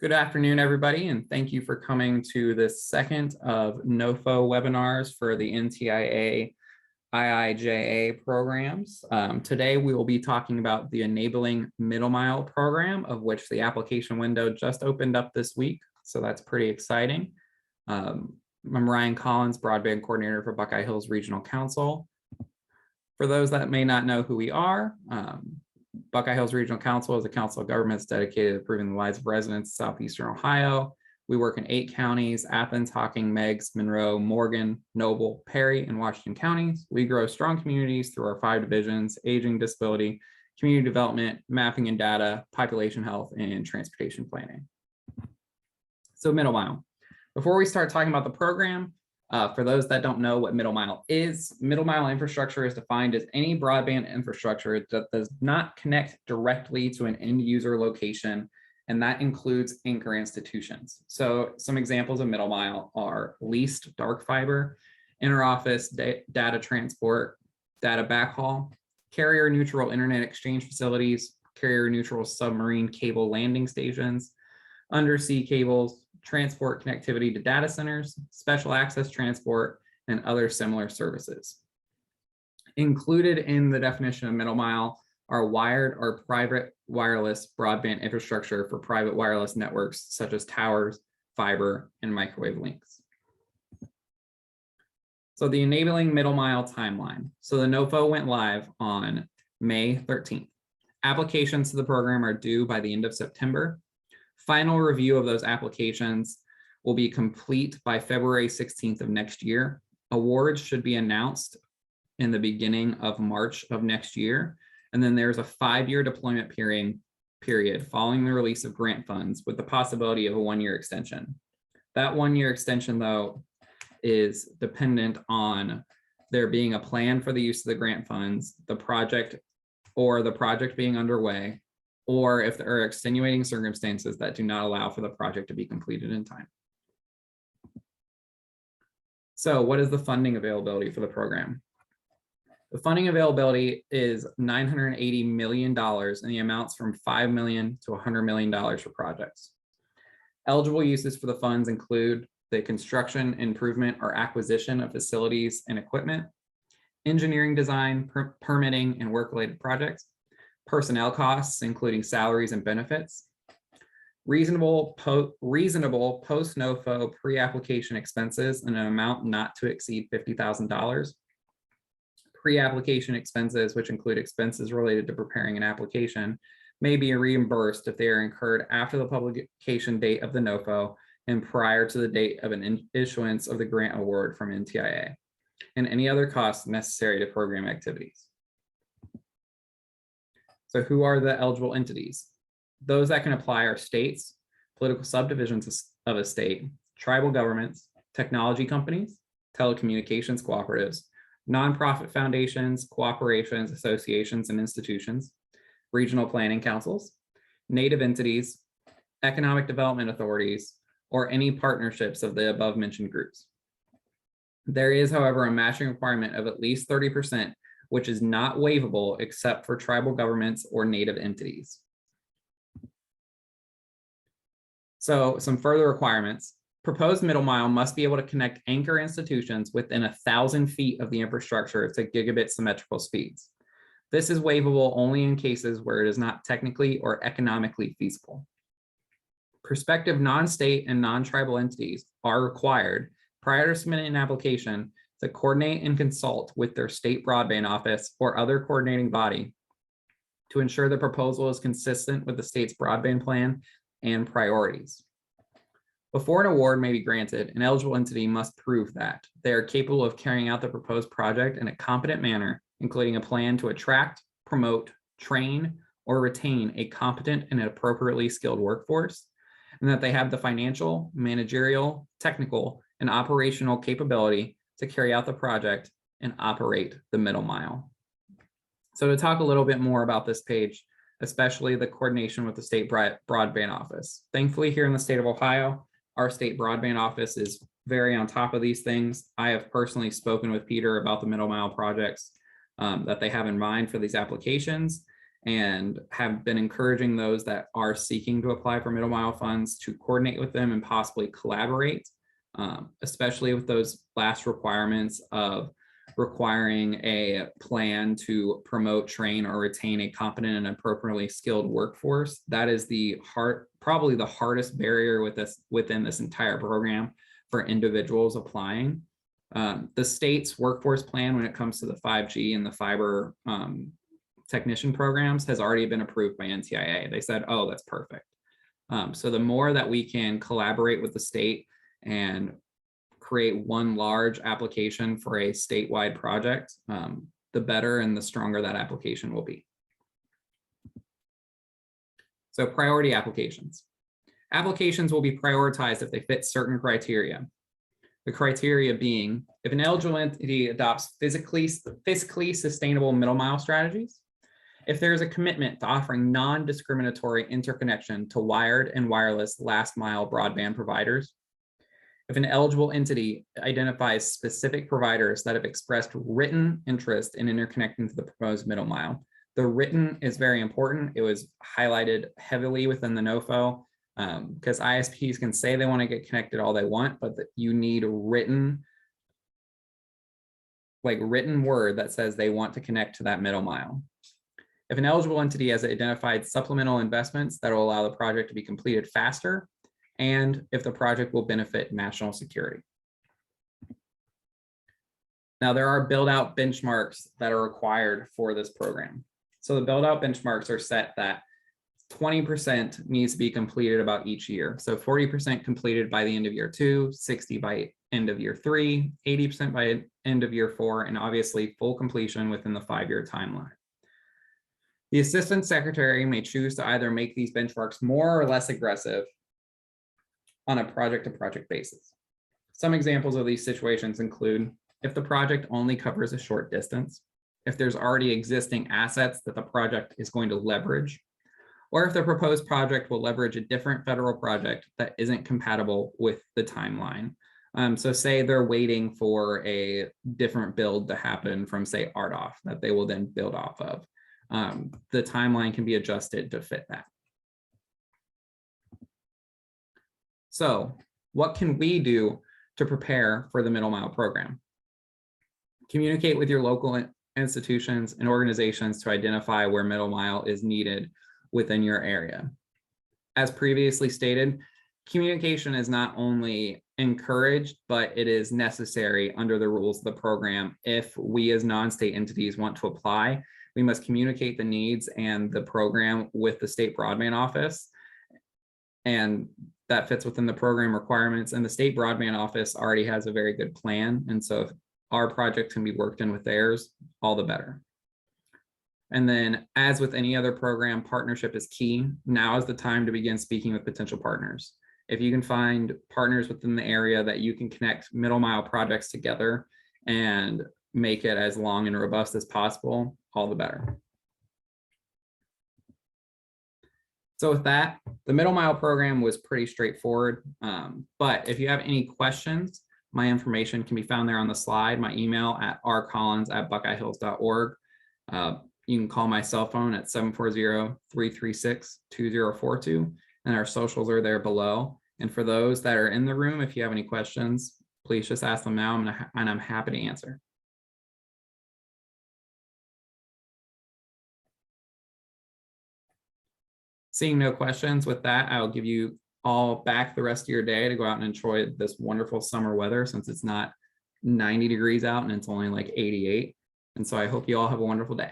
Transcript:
Good afternoon, everybody, and thank you for coming to this second of NOFO webinars for the NTIA IIJA programs. Today, we will be talking about the Enabling Middle Mile program, of which the application window just opened up this week, so that's pretty exciting. I'm Ryan Collins, Broadband Coordinator for Buckeye Hills Regional Council. For those that may not know who we are, Buckeye Hills Regional Council is a council of governments dedicated to improving the lives of residents in Southeastern Ohio. We work in 8 counties: Athens, Hocking, Meigs, Monroe, Morgan, Noble, Perry, and Washington counties. We grow strong communities through our 5 divisions: aging, disability, community development, mapping and data, population health, and transportation planning. So middle mile. Before we start talking about the program, for those that don't know what middle mile infrastructure is defined as any broadband infrastructure that does not connect directly to an end user location, and that includes anchor institutions. So some examples of middle mile are leased dark fiber, interoffice data transport, data backhaul, carrier neutral internet exchange facilities, carrier neutral submarine cable landing stations, undersea cables, transport connectivity to data centers, special access transport, and other similar services. Included in the definition of middle mile are wired or private wireless broadband infrastructure for private wireless networks such as towers, fiber, and microwave links. So the enabling middle mile timeline. So the NOFO went live on May 13th. Applications to the program are due by the end of September. Final review of those applications will be complete by February 16th of next year. Awards should be announced in the beginning of March of next year. And then there's a 5-year deployment period following the release of grant funds with the possibility of a 1-year extension. That 1-year extension, though, is dependent on there being a plan for the use of the grant funds, the project being underway, or if there are extenuating circumstances that do not allow for the project to be completed in time. So what is the funding availability for the program? The funding availability is $980 million, and the amounts from $5 million to $100 million for projects. Eligible uses for the funds include the construction, improvement, or acquisition of facilities and equipment, engineering design, permitting, and work-related projects, personnel costs, including salaries and benefits, reasonable post-NOFO pre-application expenses in an amount not to exceed $50,000, pre-application expenses, which include expenses related to preparing an application, may be reimbursed if they are incurred after the publication date of the NOFO and prior to the date of an issuance of the grant award from NTIA, and any other costs necessary to program activities. So who are the eligible entities? Those that can apply are states, political subdivisions of a state, tribal governments, technology companies, telecommunications cooperatives, nonprofit foundations, cooperations, associations, and institutions, regional planning councils, native entities, economic development authorities, or any partnerships of the above mentioned groups. There is, however, a matching requirement of at least 30%, which is not waivable except for tribal governments or native entities. So some further requirements. Proposed middle mile must be able to connect anchor institutions within 1,000 feet of the infrastructure to gigabit symmetrical speeds. This is waivable only in cases where it is not technically or economically feasible. Prospective non-state and non-tribal entities are required prior to submitting an application to coordinate and consult with their state broadband office or other coordinating body to ensure the proposal is consistent with the state's broadband plan and priorities. Before an award may be granted, an eligible entity must prove that they are capable of carrying out the proposed project in a competent manner, including a plan to attract, promote, train, or retain a competent and appropriately skilled workforce, and that they have the financial, managerial, technical, and operational capability to carry out the project and operate the middle mile. So to talk a little bit more about this page, especially the coordination with the state broadband office. Thankfully, here in the state of Ohio, our state broadband office is very on top of these things. I have personally spoken with Peter about the middle mile projects that they have in mind for these applications. and have been encouraging those that are seeking to apply for middle mile funds to coordinate with them and possibly collaborate, especially with those last requirements of requiring a plan to promote, train, or retain a competent and appropriately skilled workforce. That is probably the hardest barrier within this entire program for individuals applying. The state's workforce plan, when it comes to the 5G and the fiber technician programs, has already been approved by NTIA. They said, oh, that's perfect. So the more that we can collaborate with the state and create one large application for a statewide project, the better and the stronger that application will be. So priority applications. Applications will be prioritized if they fit certain criteria. The criteria being, if an eligible entity adopts fiscally sustainable middle mile strategies, if there is a commitment to offering non-discriminatory interconnection to wired and wireless last mile broadband providers, if an eligible entity identifies specific providers that have expressed written interest in interconnecting to the proposed middle mile. The written is very important. It was highlighted heavily within the NOFO because ISPs can say they want to get connected all they want, but you need written word that says they want to connect to that middle mile. If an eligible entity has identified supplemental investments that will allow the project to be completed faster, and if the project will benefit national security. Now, there are build-out benchmarks that are required for this program. So the build-out benchmarks are set that 20% needs to be completed about each year. So 40% completed by the end of year 2, 60 by end of year 3, 80% by end of year 4, and obviously full completion within the 5-year timeline. The assistant secretary may choose to either make these benchmarks more or less aggressive on a project-to-project basis. Some examples of these situations include if the project only covers a short distance, if there's already existing assets that the project is going to leverage, or if the proposed project will leverage a different federal project that isn't compatible with the timeline. So say they're waiting for a different build to happen from, say, RDOF that they will then build off of. The timeline can be adjusted to fit that. So what can we do to prepare for the middle mile program? Communicate with your local institutions and organizations to identify where middle mile is needed within your area. As previously stated, communication is not only encouraged, but it is necessary under the rules of the program. If we as non-state entities want to apply, we must communicate the needs and the program with the state broadband office. And that fits within the program requirements, and the state broadband office already has a very good plan. And so if our project can be worked in with theirs, all the better. And then as with any other program, partnership is key. Now is the time to begin speaking with potential partners. If you can find partners within the area that you can connect middle mile projects together and make it as long and robust as possible, all the better. So with that, the middle mile program was pretty straightforward. But if you have any questions, my information can be found there on the slide. My email at rcollins@buckeyehills.org. You can call my cell phone at 740-336-2042, and our socials are there below. And for those that are in the room, if you have any questions, please just ask them now, and I'm happy to answer. Seeing no questions, with that, I'll give you all back the rest of your day to go out and enjoy this wonderful summer weather, since it's not 90 degrees out and it's only like 88. And so I hope you all have a wonderful day.